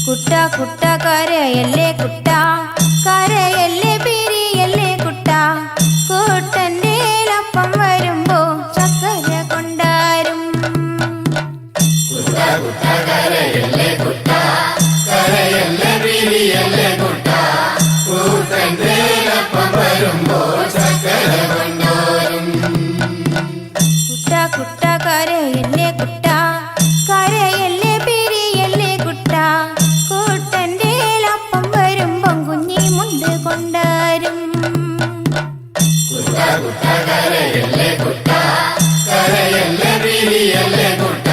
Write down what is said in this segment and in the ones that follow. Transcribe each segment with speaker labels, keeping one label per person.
Speaker 1: കുട്ട കുട്ട കരയല്ലേ കുട്ട കരയല്ലേ പിരിയല്ലേ കുട്ട കൂട്ടന്റെ അപ്പം വരുമ്പോ ചക്കര കൊണ്ടാരും
Speaker 2: കുട്ട കുട്ട കരയല്ലേ കുട്ട കരയല്ലേ പിരിയല്ലേ കുട്ട കൂട്ടന്റെ അപ്പം വരുമ്പോ ചക്കര കൊണ്ടാരും
Speaker 1: കുട്ട കുട്ട കരയല്ലേ കുട്ട കരയല്ലേ പിരിയല്ലേ കുട്ട കൂട്ടന്റെ അപ്പം വരുമ്പം കുഞ്ഞി മുണ്ട് കൊണ്ടാരും
Speaker 2: കുട്ട കുട്ട കരയല്ലേ കുട്ട കരയല്ലേ പിരിയല്ലേ കുട്ട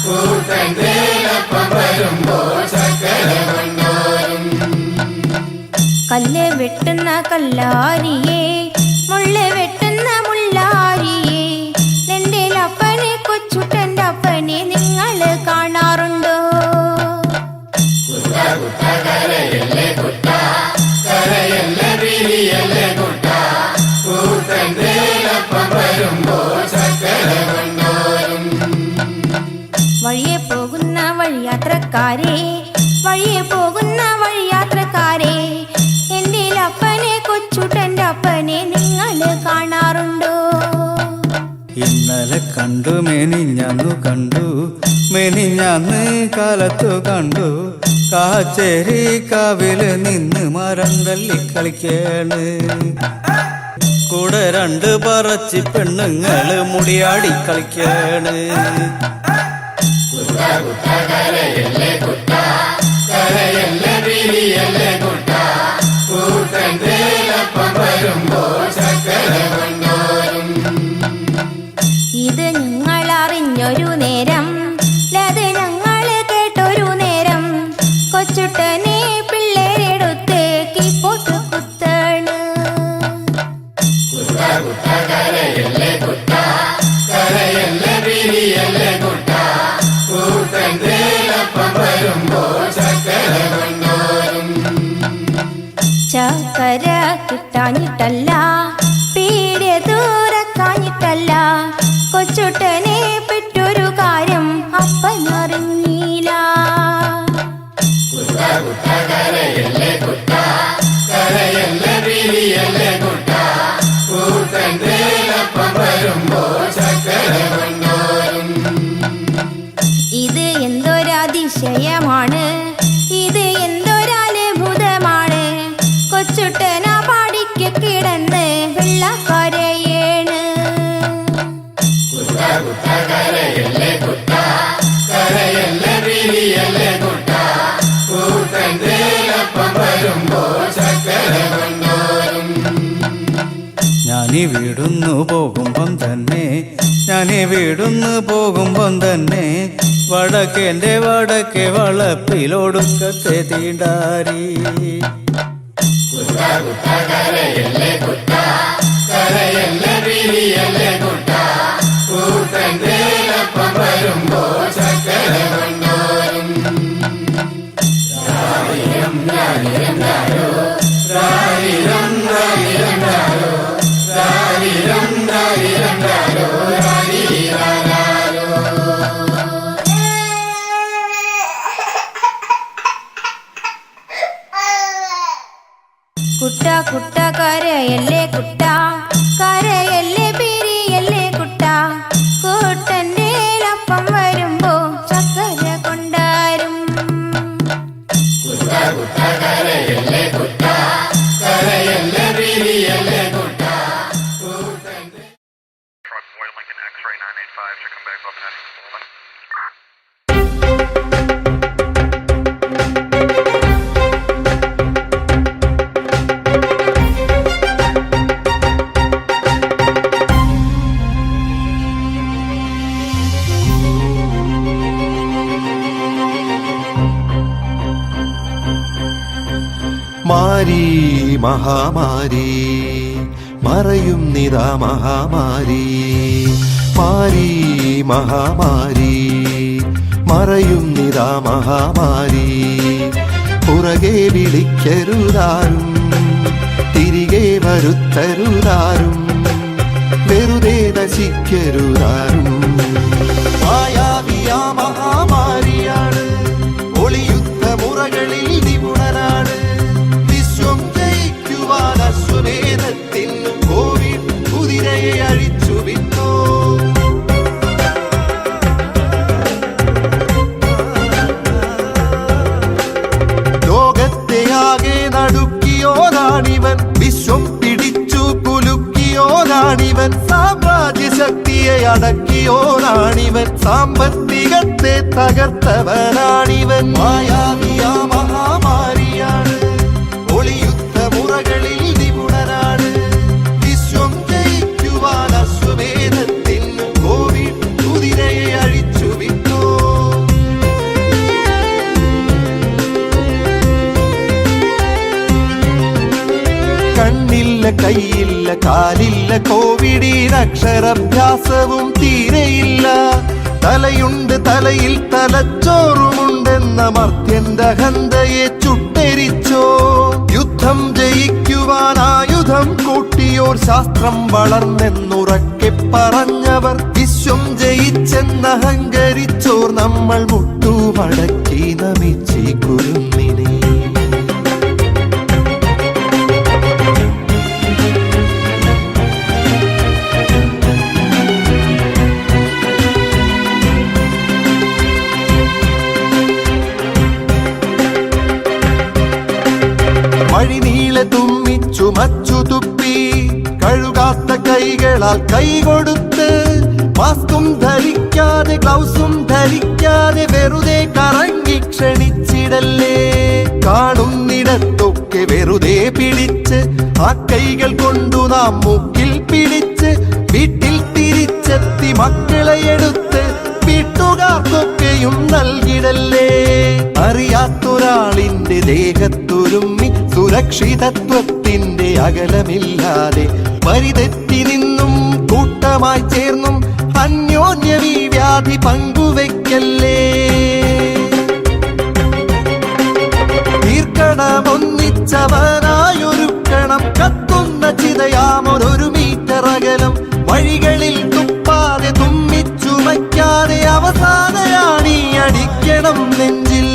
Speaker 2: കൂട്ടന്റെ അപ്പം വരുമ്പോ ചക്കര കൊണ്ടാരും
Speaker 1: കല്ല് വെട്ടുന്ന കല്ലാരിയേ മുള്ള് വെട്ടുന്ന മുള്ളാരിയേ എന്റെ അപ്പനെ കൊച്ചുട്ടന്റെ അപ്പനെ നിങ്ങൾ കാണാറുണ്ടോ?
Speaker 2: കുട്ട കുട്ട കരയല്ലേ കുട്ട കരയല്ലേ പിരിയല്ലേ കുട്ട കൂട്ടന്റെ അപ്പം വരുമ്പോ ചക്കര കൊണ്ടാരും
Speaker 1: വഴിയെ പോകുന്ന വഴിയാത്രക്കാരെ, വഴിയെ പോകുന്ന വഴിയാത്രക്കാരെ, എൻ്റെ അപ്പനെ കൊച്ചുട്ടൻ്റെ അപ്പനെ നിങ്ങൾ കാണാറുണ്ടോ?
Speaker 3: ഇന്നലെ കണ്ടു മെനിഞ്ഞന്നു കണ്ടു, മെനിഞ്ഞന്ന് കാലത്തു കണ്ടു, കാച്ചേരി കാവില് നിന്ന് മരം തല്ലി കളിക്കാണ്. കൂടെ രണ്ട് പറച്ചി പെണ്ണുങ്ങള് മുടിയാടി കളിക്കാണ്.
Speaker 2: കരയല്ലേ കുട്ട, കരയല്ലേ പിരിയല്ലേ കുട്ട, കൂട്ടന്റെ അപ്പം വരുമ്പോൾ ചക്കര കൊണ്ടോരും.
Speaker 1: ഇത് നിങ്ങൾ അറിഞ്ഞൊരു നേരം, അത് ഞങ്ങൾ കേട്ടൊരു നേരം, കൊച്ചുട്ടനെ പിള്ളേരെടുത്ത് കീപ്പോട്ട് കുത്താണ്.
Speaker 2: കുട്ട കരയല്ലേ കുട്ട, കരയല്ലേ പിരിയല്ലേ കുട്ട, കൂട്ടന്റെ അപ്പം വരുമ്പോൾ ചക്കര കൊണ്ടോരും.
Speaker 1: ചക്കര കിട്ടാഞ്ഞിട്ടല്ല, പീടിയ ദൂരക്കാഞ്ഞിട്ടല്ല, കൊച്ചുട്ടനെ പെറ്റൊരു കാര്യം അപ്പനറിഞ്ഞില്ല.
Speaker 2: കുട്ട കരയല്ലേ കുട്ട, കരയല്ലേ പിരിയല്ലേ കുട്ട, കൂട്ടന്റെ അപ്പം വരുമ്പോൾ ചക്കര കൊണ്ടോരും.
Speaker 1: ഇത് എന്തൊരതിശയമാണ്, ഇത് എന്തൊരത്ഭുതമാണ്, കൊച്ചുട്ടന പാടിക്ക് കിടന്ന് വെള്ളക്കരയേണ്.
Speaker 2: കുട്ട കരയല്ലേ കുട്ട, കരയല്ലേ പിരിയല്ലേ കുട്ട, കൂട്ടന്റെ അപ്പം വരുമ്പോൾ ചക്കര കൊണ്ടോരും.
Speaker 3: ഞാനീ വീടുന്നു പോകുമ്പം തന്നെ, ഞാനീ വീടുന്നു പോകുമ്പം തന്നെ, വടക്കേന്റെ വടക്കേ വളപ്പിലൊടുക്കത്തെ തീണ്ടാരി.
Speaker 2: കുട്ട കരയല്ലേ കുട്ട, കരയല്ലേ പിരിയല്ലേ കുട്ട, കൂട്ടന്റെ അപ്പം വരുമ്പോൾ ചക്കര കൊണ്ടോരും. രാരിരം രാരിരം രാരോ, രാരിരം രാരിരം രാരോ, രാരിരം രാരിരം രാരോ, രാരിരാരോ.
Speaker 1: കുട്ട കുട്ട കരയല്ലേ കുട്ട, കരയല്ലേ പിരിയല്ലേ കുട്ട, കൂട്ടന്റെ അപ്പം വരുമ്പോ ചക്കര കൊണ്ടാരും.
Speaker 2: കുട്ട കരയല്ലേ കുട്ട, കരയല്ലേ പിരിയല്ലേ കുട്ട, കൂട്ടന്റെ
Speaker 4: Royal Lincoln X-ray 985 should come back up and
Speaker 5: മാരി മഹാമാരി മറയും നിതാ മഹാമാരി, മാരി മഹാമാരി മറയും നിതാ മഹാമാരി. പുറകെ വിളിക്കരുതാരും, തിരികെ വരുത്തരുതാരും, വെറുതെ നശിക്കരുതാരും. മായാവിയാ മഹാമാരിയാണ്, ഒളിയുദ്ധ മുറകളിൽ നിപുണനാണ്, വിശ്വം ജയിക്കുവാൻ അശ്വമേധത്തിൽ കോവിഡ് കുതിരയെ അഴിച്ചു വിട്ടോ. ലോകത്തെയാകെ നടുക്കിയോരാണിവൻ, വിശ്വം പിടിച്ചു കുലുക്കിയോരാണിവൻ, സാമ്രാജ്യ ശക്തിയെ അടക്കിയോരാണിവൻ, സാമ്പത്തികത്തെ തകർത്തവനാണിവൻ. മായാവിയാ മഹാമാരിയാണ്, ഒളിയുദ്ധ മുറകളിൽ നിപുണനാണ്, വിശ്വം ജയിക്കുവാൻ അശ്വമേധത്തിൽ കോവിഡ് കുതിരയെ അഴിച്ചു വിട്ടോ. കണ്ണില്ല കൈയില്ല കാലില്ല കോവിഡിന് അക്ഷരാഭ്യാസവും തീരെയില്ല, തലയുണ്ട് തലയിൽ തലച്ചോറുമുണ്ടെന്ന മർത്യന്റെ അഹന്തയെ ചുട്ടെരിച്ചോ. യുദ്ധം ജയിക്കുവാൻ ആയുധം കൂട്ടിയോർ, ശാസ്ത്രം വളർന്നെന്നുറക്കെ പറഞ്ഞവർ, വിശ്വം ജയിച്ചെന്നഹങ്കരിച്ചോർ നമ്മൾ മുട്ട മടക്കി നമിച്ചി കുരുന്നിനെ. വഴിനീളെ തുമ്മിച്ചു മച്ചു തുപ്പി കഴുകാത്ത കൈകളാൽ കൈകൊടുത്ത് മാസ്കും ധരിക്കാതെ ഗ്ലൗസും ധരിക്കാതെ വെറുതെ കറങ്ങി ക്ഷണിച്ചിടല്ലേ. കാണുന്നിടത്തൊക്കെ വെറുതെ പിടിച്ച് ആ കൈകൾ കൊണ്ടു നാം മൂക്കിൽ പിടിച്ച് വീട്ടിൽ തിരിച്ചെത്തി മക്കളെ എടുത്ത് വീട്ടുകാർക്കൊക്കെയും നൽകിടല്ലേ. അറിയാത്തൊരാളിന്റെ ദേഹത്തുരുമ്മി സുരക്ഷിതത്വത്തിന്റെ അകലമില്ലാതെ വരിതെറ്റി നിന്നും കൂട്ടമായി ചേർന്നും അന്യോന്യം ഈ വ്യാധി പങ്കുവെക്കല്ലേ. തീർക്കണമൊന്നിച്ചവനായൊരുക്കണം കത്തുന്ന ചിതയാമൊരു മീറ്റർ അകലം. വഴികളിൽ തുപ്പാതെ തുമ്മിച്ചുമയ്ക്കാതെ അവസാനയാണീ അടിക്കണം നെഞ്ചിൽ.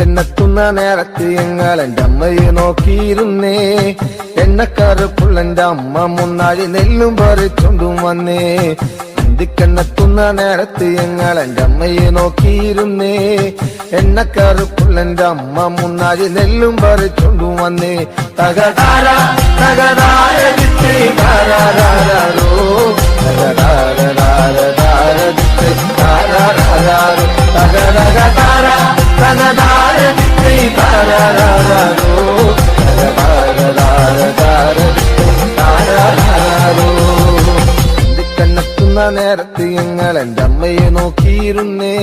Speaker 5: എന്നെത്തുന്ന നേരത്ത് ഞങ്ങൾ എൻ്റെ അമ്മയെ നോക്കിയിരുന്നേ. എണ്ണക്കറുപ്പുള്ളെന്റെ അമ്മ മുന്നാഴി നെല്ലും പറിച്ചൊണ്ടും വന്നേ. അന്തിക്കെന്നെത്തുന്ന നേരത്ത് ഞങ്ങൾ എൻ്റെ അമ്മയെ നോക്കിയിരുന്നേ. എണ്ണക്കറുപ്പുള്ളെന്റെ അമ്മ മുന്നാഴി നെല്ലും പറിച്ചൊണ്ടും വന്നേ. തകതാര തകതാര ദിത്തേ താരാരാരോ തകതാര ദിത്തേ താരാരാരോ തകതകതാര തകതാര ദിത്തേ താരാരാരോ തകതാര ദിത്തേ താരാരാരോ. കണ്ണെത്തുന്ന നേരത്ത് ഞങ്ങൾ എൻ്റെ അമ്മയെ നോക്കിയിരുന്നേ.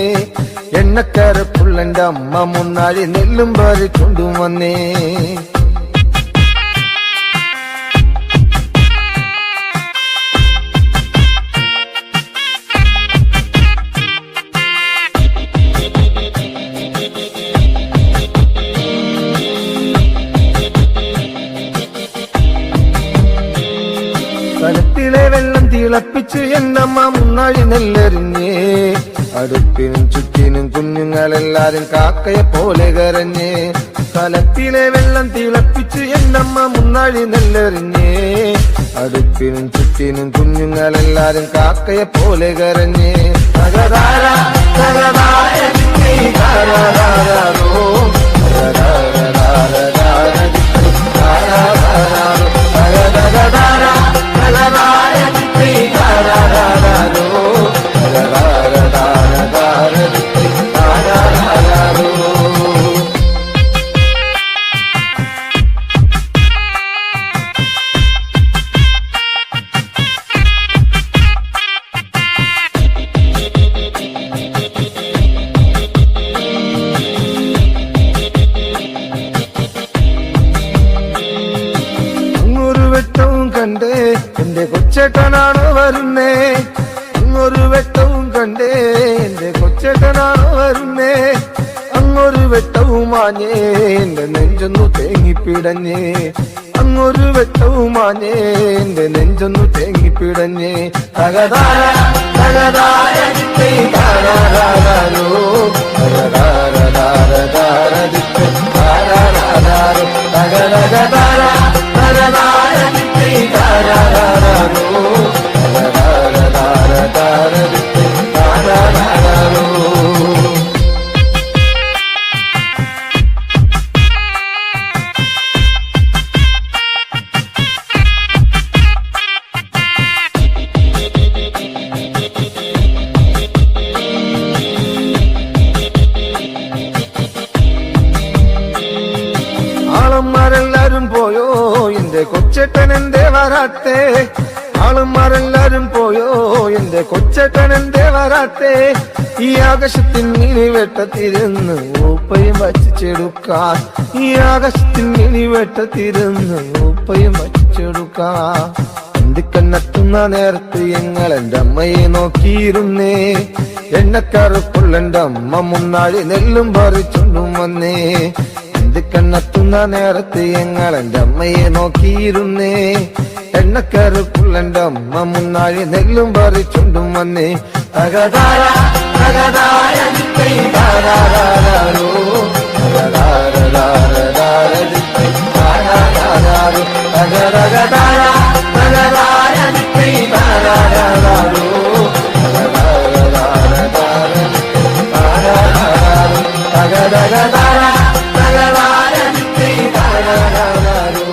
Speaker 5: എണ്ണക്കരപ്പുള്ളെന്റെ അമ്മ മുന്നാഴി നെല്ലും പറിച്ചൊണ്ടും വന്നേ. കലത്തിലെ വെള്ളം തിളപ്പിച്ച് എന്നമ്മ മുന്നാഴി നെല്ലെറിഞ്ഞേ. അടുപ്പിനും ചുറ്റിനും കുഞ്ഞുങ്ങളെല്ലാരും കാക്കയെ പോലെ കരഞ്ഞേ. കലത്തിലെ വെള്ളം തിളപ്പിച്ച് എന്നമ്മ മുന്നാഴി നെല്ലെറിഞ്ഞേ. അടുപ്പിനും ചുറ്റിനും കുഞ്ഞുങ്ങളെല്ലാരും കാക്കയെ പോലെ കരഞ്ഞേ. തകതാര തകതാര ദിത്തേ താരാരാരോ തകതാര ദിത്തേ താരാരാരോ തകതകതാര തകതാര ദിത്തേ താരാരാരോ തകതാര ദിത്തേ താരാരാരോ. കണ്ടേ എന്റെ കൊച്ചേട്ടനാണോ വരുന്നേ. അങ്ങൊരു വെട്ടവും കണ്ടേ എന്റെ കൊച്ചേട്ടനാണോ വരുന്നേ. അങ്ങൊരു വെട്ടവും മാഞ്ഞേ എന്റെ നെഞ്ചൊന്നു തേങ്ങിപ്പിടഞ്ഞേ. അങ്ങൊരു വെട്ടവും മാഞ്ഞേ എന്റെ നെഞ്ചൊന്നു തേങ്ങിപ്പിടഞ്ഞേ. തകതാര തകതാര ദിത്തേ താരാരാരോ തകതാര ദിത്തേ താരാരാരോ തകതകതാര തകതാര ദിത്തേ താരാരാരോ തകതാര ദിത്തേ താരാരാരോ. ആളന്മാരെല്ലാരും പോയോ എന്റെ കൊച്ചേട്ടൻ എന്തേ വരാത്തേ. ആളന്മാരെല്ലാരും പോയോ എന്റെ കൊച്ചേട്ടൻ എന്തേ വരാത്തേ. ഈ ആകാശത്തിൻ മിനി വെട്ടത്തിരുന്ന് ഉപ്പയും വച്ചിച്ചെടുക്കാൻ. ഈ ആകാശത്തിൻ മിനി വെട്ടത്തിരുന്ന് ഉപ്പയും വച്ചിച്ചെടുക്കാൻ. എന്തിക്കന്നെത്തുന്ന നേരത്ത് ഞങ്ങൾ എൻ്റെ അമ്മയെ നോക്കിയിരുന്നേ. എണ്ണക്കറുപ്പുള്ളെന്റെ അമ്മ മുന്നാഴി നെല്ലും പറിച്ചൊണ്ടും വന്നേ. കണ്ണെത്തുന്ന നേരത്ത് ഞങ്ങൾ എൻ്റെ അമ്മയെ നോക്കിയിരുന്നേ. എണ്ണക്കറുപ്പുള്ളെന്റെ അമ്മ മുന്നാഴി നെല്ലും പറിച്ചൊണ്ടും വന്നേ. തകതാര തകതാര ദിത്തേ താരാരാരോ തകതാര ദിത്തേ താരാരാരോ തകതകതാര തകതാര ദിത്തേ താരാരാരോ തകതാര ദിത്തേ താരാരാരോ തകതകതാര തകതാര ദിത്തേ താരാരാരോ.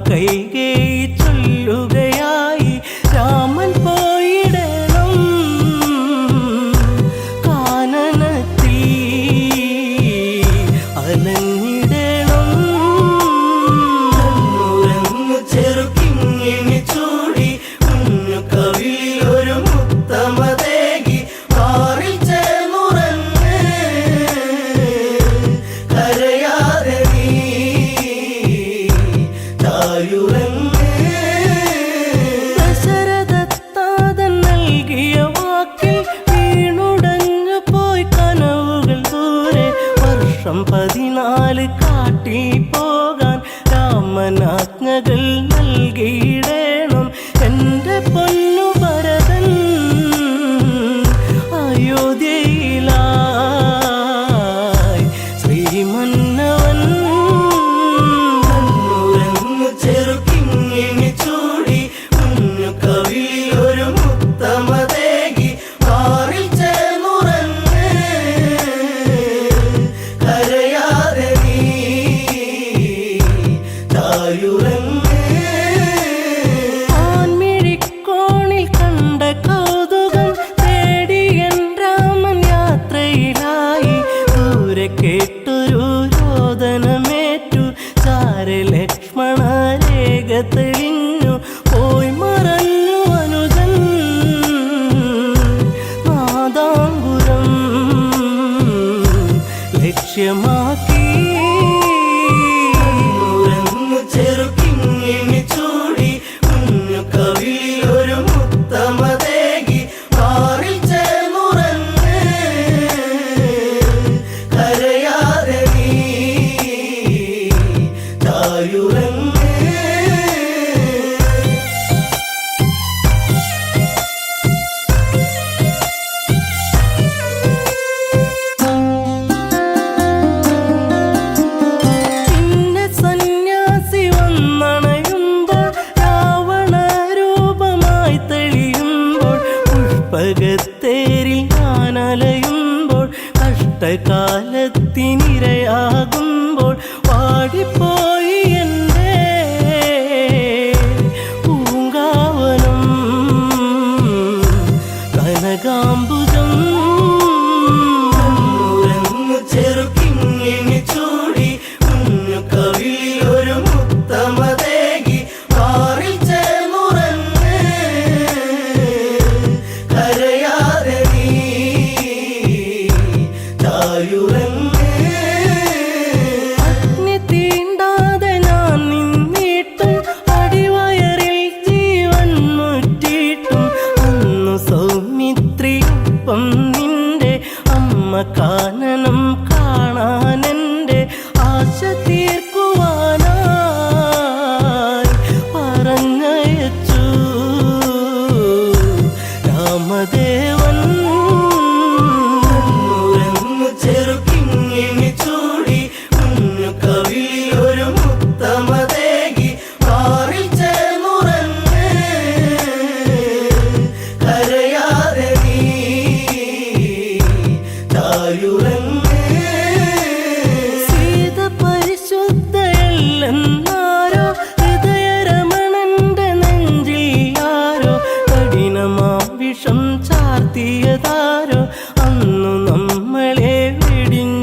Speaker 6: കൈകേയി ചൊല്ലുകയായി രാമൻ പോയിടണം കാനനത്തിൽ അലഞ്ഞിടണം കണ്ണുരങ്ങു ചെറുക്കിങ്ങിണി ചൂടി കുഞ്ഞു കവിളിൽ ഒരു മുത്തമതേകി മാറിൽ ചേർന്നുറങ്ങ് കരയാതെ നീ തായുറങ്ങ് ദശരഥത്താതൻ നൽകിയ വാക്കിൽ വീണുടഞ്ഞു പോയി കനവുകൾ ദൂരെ വർഷം 14 കാട്ടിൽ പോകാൻ രാമനാജ്ഞകൾ നൽകിയിടേണം എൻ്റെ പൊന്നു ഭരതൻ അയോധ്യയിലായി ശ്രീമന്നവൻ കണ്ണുരങ്ങു ചെറുക്കിങ്ങിണി ചൂടി കുഞ്ഞു കവിളിൽ ഒരു മുത്തമതേകി മാറിൽ ചേർന്നുറങ്ങ് കരയാതെ നീ തായുറങ്ങ് ആൺമിഴിക്കോണിൽ കണ്ട കൗതുകം തേടി എൻ രാമൻ യാത്രയിലായി ദൂരെ കേട്ടൊരു രോദനമേറ്റു ചാരെ ലക്ഷ്മണ രേഖ തെളിഞ്ഞു പോയി മറഞ്ഞു അനുജൻ നാദാംബുരം ലക്ഷ്യമാക്കി കണ്ണുരങ്ങു ചെറുക്കിങ്ങിണി ചൂടി കുഞ്ഞു കവിളിൽ ഒരു മുത്തമതേകി മാറിൽ ചേർന്നുറങ്ങ് കരയാതെ നീ തായുറങ്ങ് പിന്നെ സന്യാസി വന്നണയുമ്പോൾ രാവണ രൂപമായി തെളിയുമ്പോൾ പുഷ്പകത്തേരിൽ ഞാനലയുമ്പോൾ കഷ്ടകാലത്തിനിരയാകുമ്പോൾ വാടിപ്പോയി എൻ്റെ പൂങ്കാവനം കനകാംബുജം കണ്ണുരങ്ങു ചെറുക്കിങ്ങിണി ചൂടി കുഞ്ഞു കവിളിൽ ഒരു മുത്തമതേകി മാറിൽ ചേർന്നുറങ്ങ് കരയാതെ നീ തായുറങ്ങ് അഗ്നി തീണ്ടാതെ ഞാൻ നിന്നിട്ടും അടിവയറിൽ ജീവൻ മുറ്റിയിട്ടും അന്നു സൗമിത്രിയൊപ്പം നിന്റെ അമ്മ കാനനം കാണാനെൻ്റെ ആശ തീർക്കുവാനായി പറഞ്ഞയച്ചു രാമദേവൻ കണ്ണുരങ്ങു ചെറുക്കിങ്ങിണി ചൂടി കുഞ്ഞു കവിളിൽ ഒരു മുത്തമതേകി മാറിൽ ചേർന്നുറങ്ങ് കരയാതെ നീ തായുറങ്ങ് സീത പരിശുദ്ധയല്ലെന്നാരോ ഹൃദയരമണന്റെ നെഞ്ചിൽ ആരോ കഠിനമാം വിഷം ചാർത്തിയതാരോ അന്നു നമ്മളെ വെടിഞ്ഞു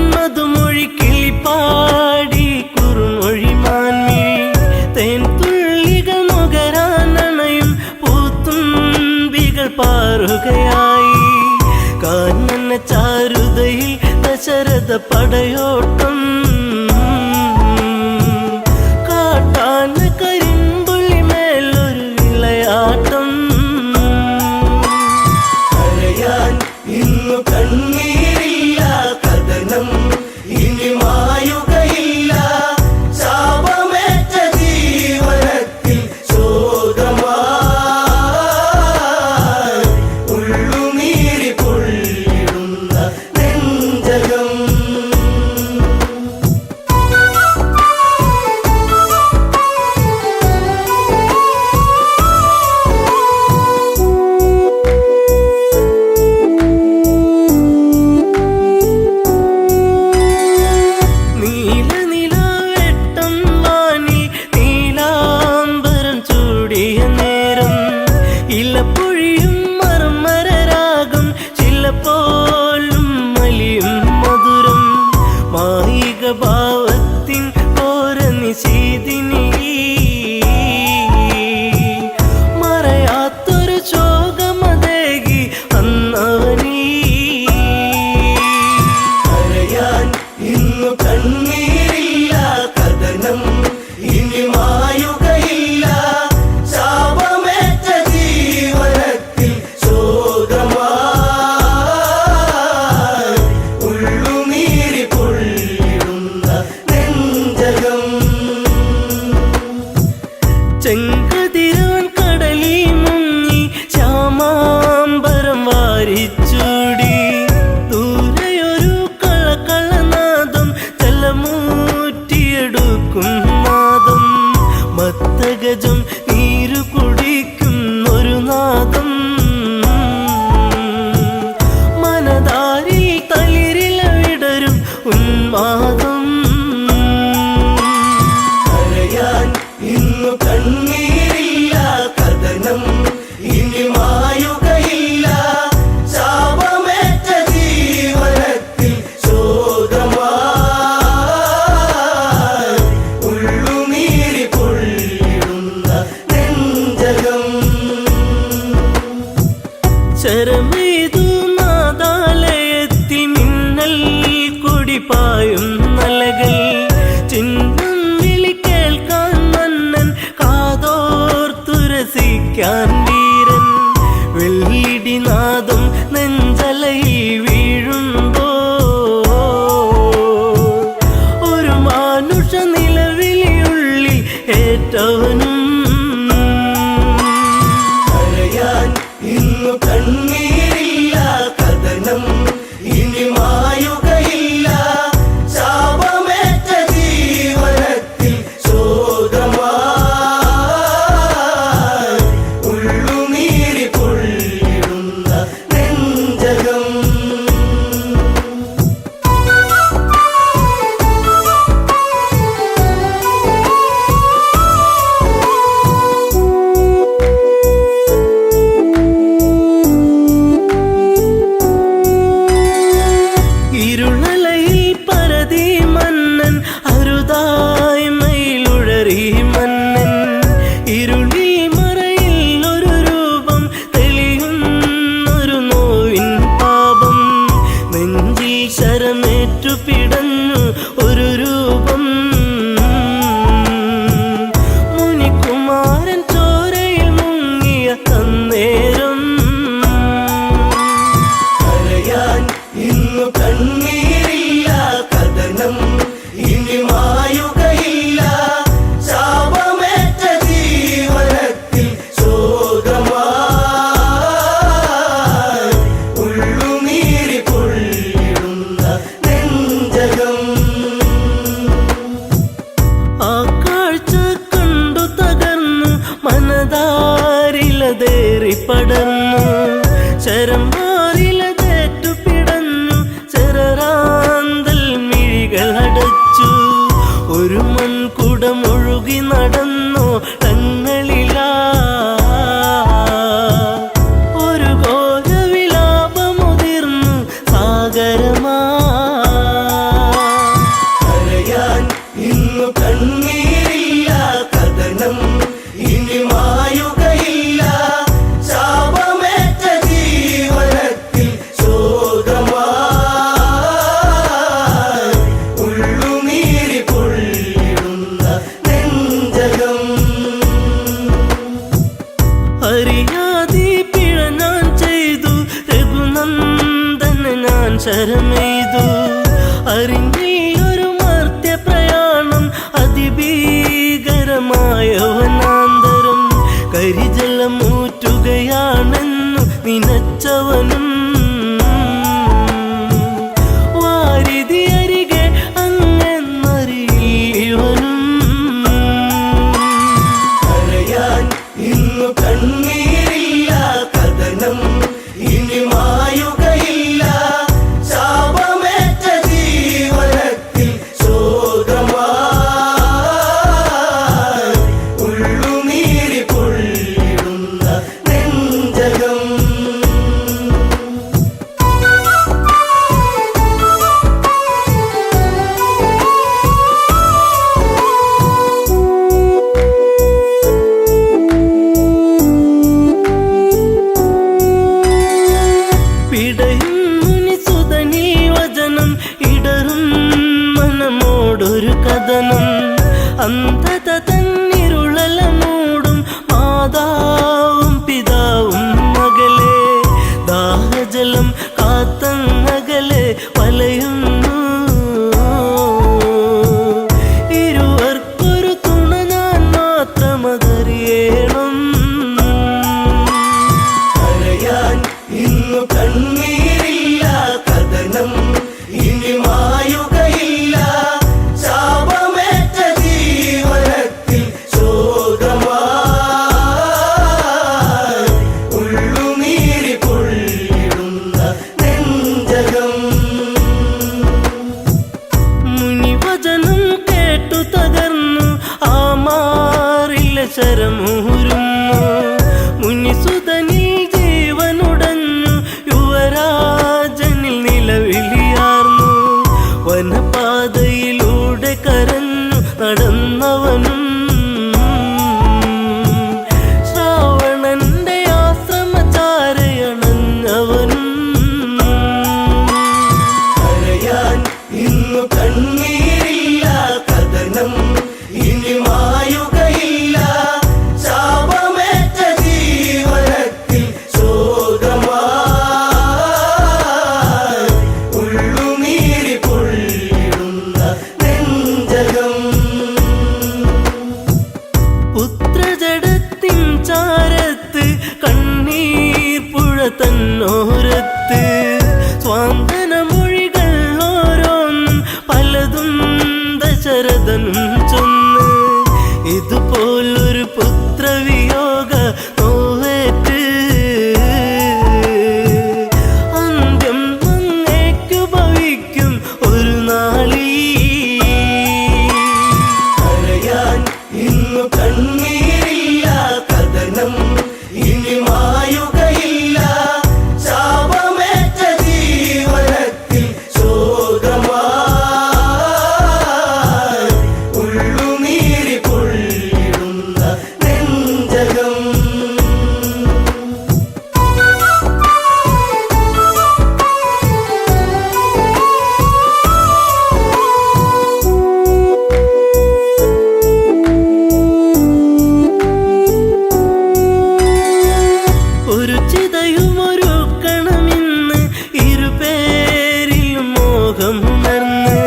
Speaker 6: മധുമൊഴി കിളിപ്പാടി കുറുമൊഴി മാൻമിഴി തേൻ തുള്ളികൾ നുകരാനണയും പൂത്തുമ്പികൾ പാറുകയായി കാനന ചാരുതയിൽ ദശരഥ പടയോട്ടം കാട്ടാന കരിമ്പുള്ളി മേലൊരു വിളയാട്ടം കരയാൻ ഇന്നു കണ്ണീരില്ല കഥനം ഇനി മായുകയില്ല ശാപമേറ്റ ജീവനത്തിൽ ശോകമായി ഉള്ളുനീരി പൊള്ളിടുന്ന നെഞ്ചകം നീലനിലാവെട്ടം വാനി നീലാംബരം ചൂടിയ നേരം ഇലപ്പൊഴിയും മർമരരാഗം ചിലപ്പോലും മലിയും മധുരം മായിക ഭാവത്തിൻ ഓര നിശീതിനി മറയാത്തൊരു ശോകമതേകി അന്നവനീ കരയാൻ ഇന്നു കണ്ണീരില്ല കഥനം ഇനി മായുകയില്ല ശാപമേറ്റ ജീവനത്തിൽ ശോകമായി ഉള്ളുനീരി പൊള്ളിടുന്ന നെഞ്ചകം ചെങ്കതിരാൻ കടലിൽ മുങ്ങി ശ്യാമാംബരം വാരിച്ചൂടി ദൂരെയൊരു കളകളനാദം ജലമൂറ്റിയെടുക്കും നാദം മത്തഗജം നീരു കുടിക്കും ഒരു നാദം മനതാരിൽ തളിരില വിടരും ഉന്മാദം കരയാൻ ഇന്നു കണ്ണീരില്ല കഥനം ഇനി മായുകയില്ല ശാപമേറ്റ ജീവനത്തിൽ ശോകമായി ഉള്ളുനീരി പൊള്ളിടുന്ന നെഞ്ചകം ശരമെയ്തു നാദാലയത്തി മിന്നൽ കുടിപ്പായും നലകൾ ചിഹ്നം വിളി കേൾക്കാൻ മന്നൻ കാതോർത്തുരസിക്കാൻ വീരൻ വെള്ളിടിനാദം നെഞ്ചലയിൽ വീഴുമ്പോ ഒരു മാനുഷ നിലവിളിയുള്ളിൽ ഏറ്റവനും കരയാൻ ഇന്നു കണ്ണീരില്ല കഥനം ഇനി മായുകയില്ല ശാപമേറ്റ ജീവനത്തിൽ ശോകമായി ഉള്ളുനീരി പൊള്ളിടുന്ന നെഞ്ചകം ഇരുളലയിൽ പരതി മന്നൻ അരുതായി മയിലുഴറി മന്നൻ ഇരുളിൽ മറയിൽ ഒരു രൂപം തെളിയുന്നൊരു നോവിൻ പാപം നെഞ്ചിൽ ശരമേറ്റു പിടഞ്ഞു ഒരു രൂപം മുനികുമാരൻ ചോരയിൽ മുങ്ങിയ അന്നേരം കരയാൻ ഇന്നു കണ്ണീരില്ല കഥനം ഇനി മായുകയില്ല ശാപമേറ്റ ജീവനത്തിൽ ശോകമായി ഉള്ളുനീരി പൊള്ളിടുന്ന നെഞ്ചകം നടന്നവനും വാരിധി അരികെ അങ്ങെന്നറിയിവനും കരയാൻ ഇന്നു കണ്ണീരില്ല കഥനം ഇനി മായുകയില്ല ശാപമേറ്റ ജീവനത്തിൽ ശോകമായി ഉള്ളുനീരി പൊള്ളിടുന്ന നെഞ്ചകം പിടയും മുനിസുതനീ വചനം ഇടറും മനമോടൊരു കഥനം അന്ധത തന്നിരുളല മൂടും മാതാവും പിതാവും മകളെ ദാഹജലം കാത്തങ്ങകലെ വലയുന്നു ഇരുവർക്കൊരു തുണ ഞാൻ മാത്രമതറിയണം കരയാൻ ഇന്നു കണ്ണീരില്ല കഥനം ഇനി മായുകയില്ല ശാപമേറ്റ ജീവനത്തിൽ ശോകമായി ഉള്ളുനീരി പൊള്ളിടുന്ന നെഞ്ചകം മുനിവചനം കേട്ടു തകർന്നു ആ മാറില്ല ശരമൂരുന്നു മുനിസുതനിൽ ജീവനുടഞ്ഞു യുവരാജനിൽ നിലവിളിയാർന്നു വനപാതയിലൂടെ കരഞ്ഞു നടന്നവനും ശ്രാവണന്റെ ആശ്രമചാരയണഞ്ഞവനും കരയാൻ ഇന്നു കണ്ണീരില്ല കഥനം ഇനി മായുകയില്ല ശാപമേറ്റ ജീവനത്തിൽ ശോകമായി ഉള്ളുനീരി പൊള്ളിടുന്ന നെഞ്ചകം പുത്രജടത്തിൻ ചാരത്ത് കണ്ണീർ പുഴ തന്നോരത്ത് സ്വാന്തന മൊഴികൾ ഓരോന്നും പലതും ദശരഥനും ചൊന്ന് ഇതുപോലൊരു പുത്രവിയോഗ നോവേറ്റ് അന്ത്യം അങ്ങേക്കു ഭവിക്കും ഒരു നാളീ കരയാൻ ഇന്നു കണ്ണീരില്ല കഥനം ഇനി മായുകയില്ല ശാപമേറ്റ ജീവനത്തിൽ ശോകമായി ഉള്ളുനീരി പൊള്ളിടുന്ന നെഞ്ചകം ഒരു ചിതയുമൊരുക്കണമെന്ന് ഇരുപേരിലും മോഹമുണർന്ന്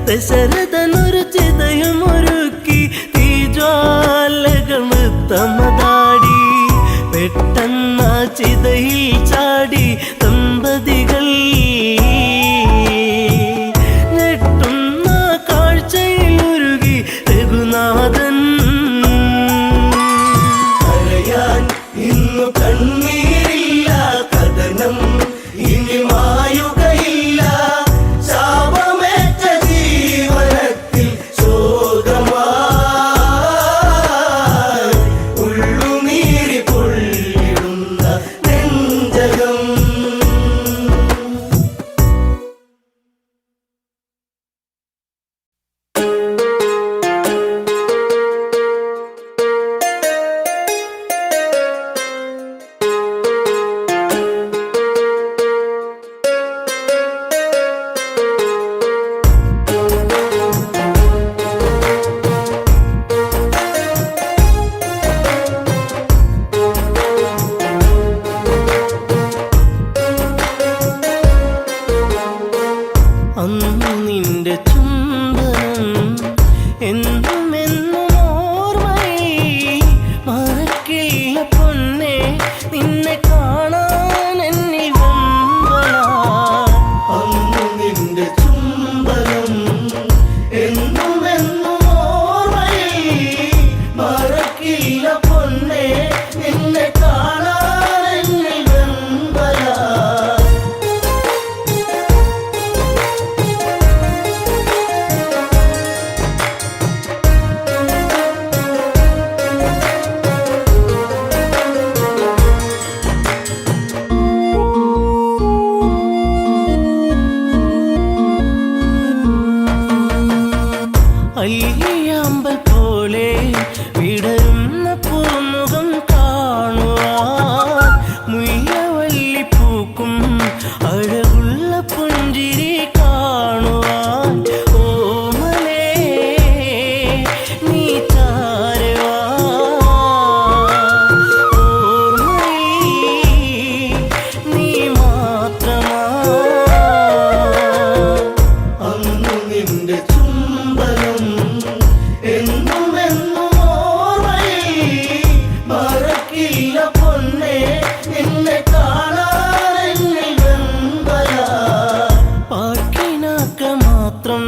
Speaker 6: ദശരഥനൊരു ചിതയുമൊരുക്കി തീജ്വാലകൾ നൃത്തമതാടി പെട്ടെന്ന ചിതയിൽ ചാടി ദമ്പതികൾ ഞെട്ടുന്ന കാഴ്ചയിലുരുകി രഘുനാഥൻ കരയാൻ ഇന്നു കണ്ണീരില്ല കഥനം ഇനി മായുകയില്ല ശാപമേറ്റ ജീവനത്തിൽ ശോകമായി ഉള്ളുനീരി പൊള്ളിടുന്ന നെഞ്ചകം അല്ലിയാമ്പൽ പോലെ വിടരുന്ന പൂമുഖം കാണുവാൻ മുല്ലവല്ലി പൂക്കും അഴകുള്ള പുഞ്ചിരി കാണുവാൻ ഓമലേ നീ ചാരവാ ഓർമ്മയിൽ നീ മാത്രമാ അന്നു നിന്റെ ചുംബനം എന്നും എന്നും ഓർമ്മയിൽ മറക്കില്ല പൊന്നെ നിന്നെ കാണാനെന്നിൽ വെമ്പല പാക്കിനാക്ക മാത്രം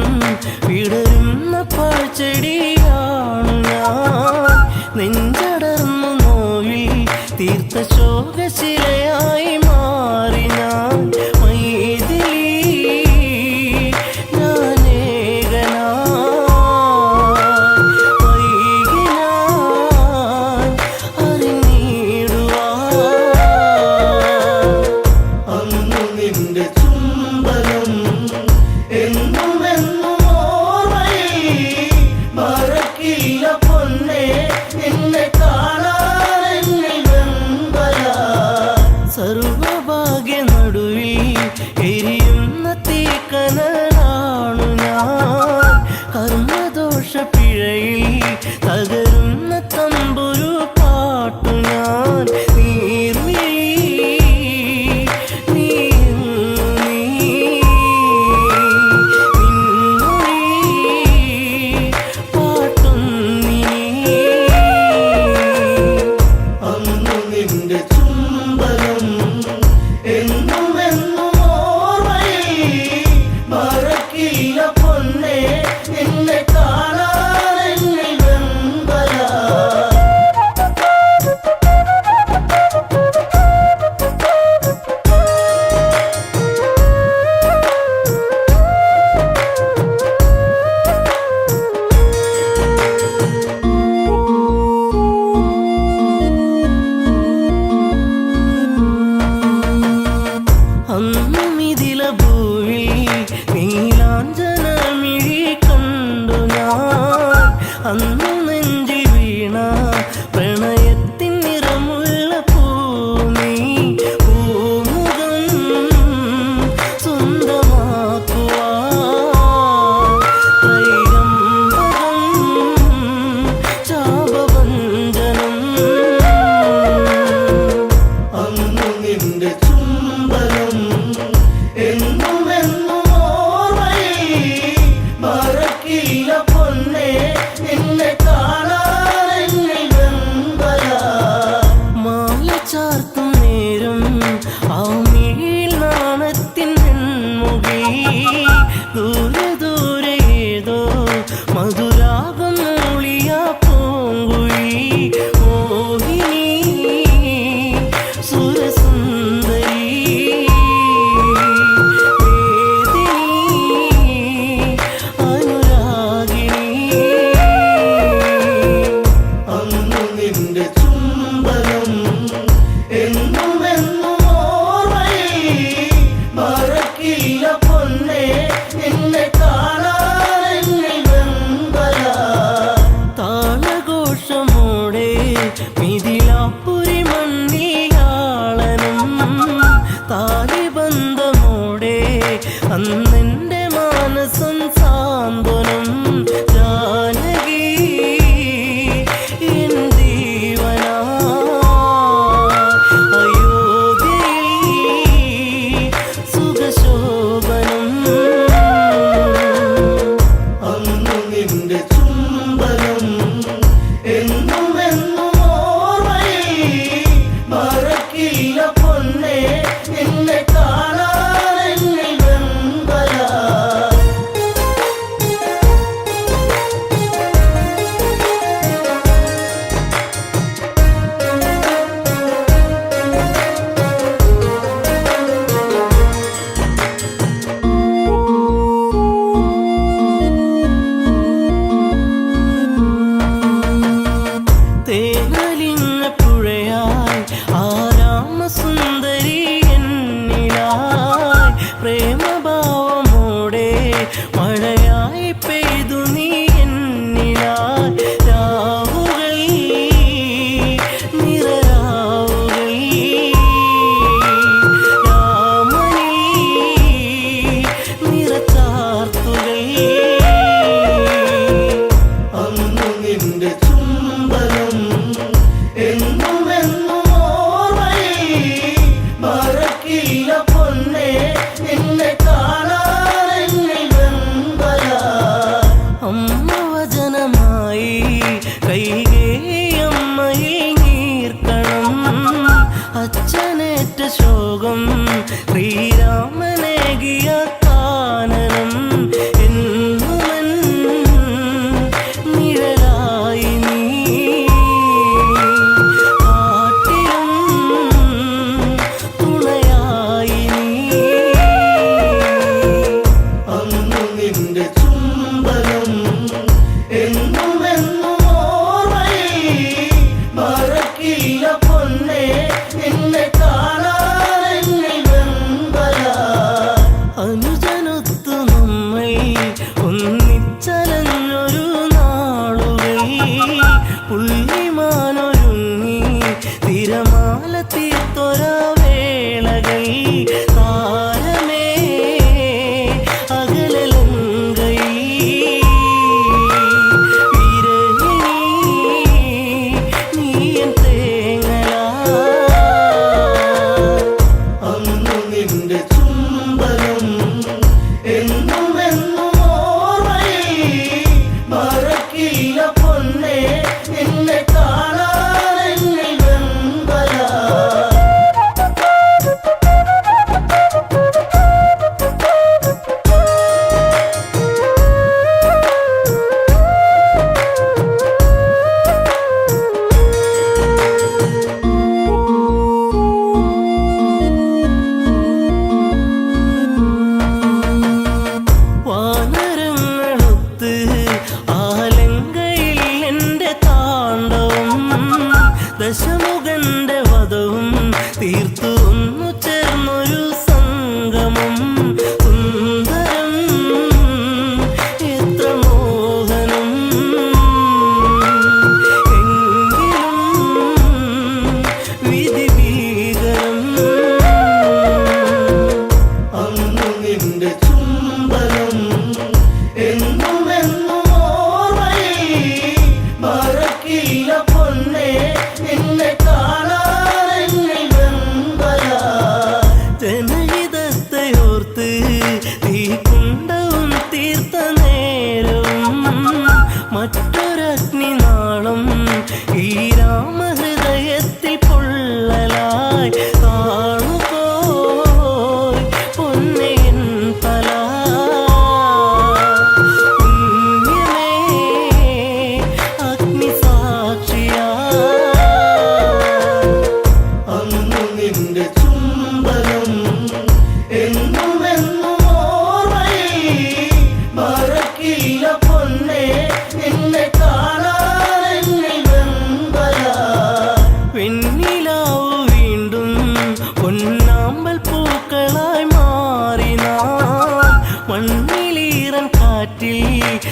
Speaker 6: വിടരുന്ന പാഴ്ചെടിയാണു ഞാൻ നെഞ്ചടർന്നു നോവിൽ തീർത്ത ശോകശിലയായി മാറി ഞാൻ മൈഥിലി നിന്റെ ചുംബനം എന്നും എന്നും ഓർമ്മയിൽ മറക്കില്ല പൊന്നെ നിന്നെ കാണാനെന്നിൽ വെമ്പല സർവഭാഗ്യ നടുവിൽ എരിയുന്ന തീക്കനലാണു ഞാൻ കർമ്മദോഷ പിഴയിൽ തകരുന്ന തമ്പുരു പാട്ടു ഞാൻ നിന്റെ ചുംബനം എന്നും എന്നും ഓർമ്മയിൽ മറക്കില്ല പൊന്നെ നിന്നെ കാണാനെന്നിൽ വെമ്പല അന്നുമിതില ഭൂവിൽ നീലാഞ്ജനമിഴി കണ്ടു ഞാൻ അന്നു നെഞ്ചിൽ വീണ പ്രണയത്തിൻ നിറമുള്ള പൂമി പൂമുഖം സ്വന്തമാക്കുവാൻ ത്രൈരംബകം ചാപവഞ്ചനം അന്നു നിന്റെ ചുംബനം എന്നും എന്നും ഓർമ്മയിൽ മറക്കില്ല പൊന്നെ നിന്നെ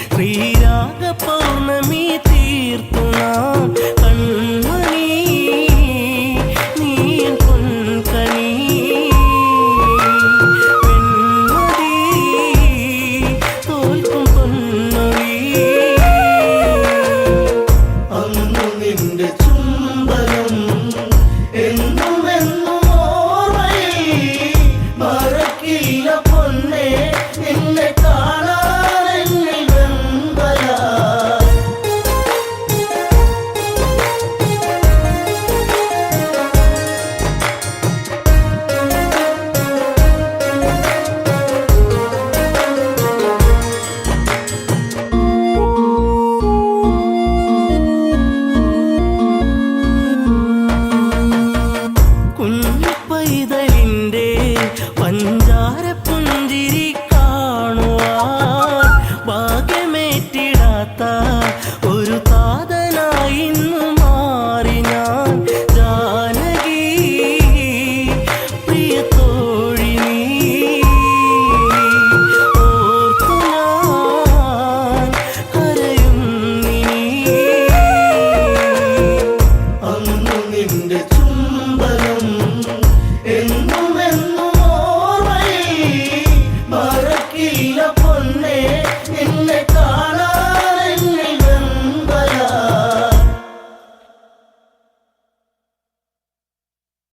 Speaker 6: ശ്രീരാഗ പൗർണമി തീർത്തു നാം